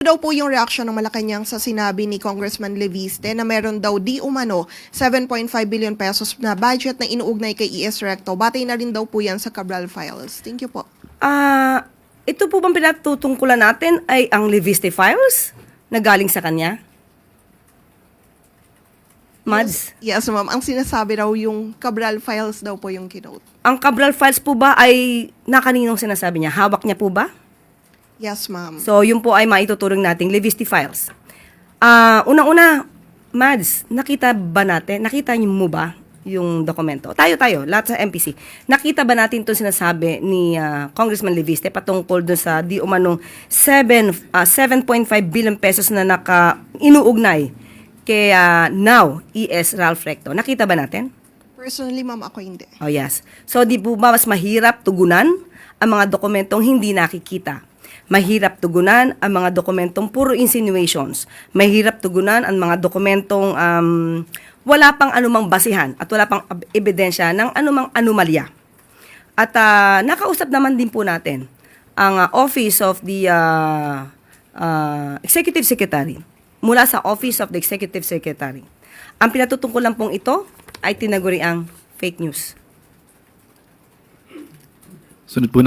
Daw po yung reaksyon ng Malacanang sa sinabi ni Congressman Leviste na meron daw di umano 7.5 billion pesos na budget na inuugnay kay ES Recto. Batay na rin daw po yan sa Cabral Files. Thank you po. Ito po bang pinatutungkulan natin ay ang Leviste Files na galing sa kanya? Mads? Yes, ma'am. Ang sinasabi raw yung Cabral Files daw po yung kinote. Ang Cabral Files po ba ay nakaninong sinasabi niya? Hawak niya po ba? Yes, ma'am. So, yun po ay maituturing nating Leviste Files. Unang-una, Mads, nakita niyo mo ba yung dokumento? Tayo, lahat sa MPC. Nakita ba natin itong sinasabi ni Congressman Leviste patungkol dun sa di umanong 7.5 billion pesos na inuugnay kay now ES Ralph Recto? Nakita ba natin? Personally, ma'am, ako hindi. Oh, yes. So, di po ba mas mahirap tugunan ang mga dokumentong hindi nakikita? Mahirap tugunan ang mga dokumentong puro insinuations. Mahirap tugunan ang mga dokumentong wala pang anumang basihan at wala pang ebidensya ng anumang anomalya. At nakausap naman din po natin ang Office of the Executive Secretary. Mula sa Office of the Executive Secretary. Ang pinatutungkulan pong ito ay tinaguri ang fake news. Sunod po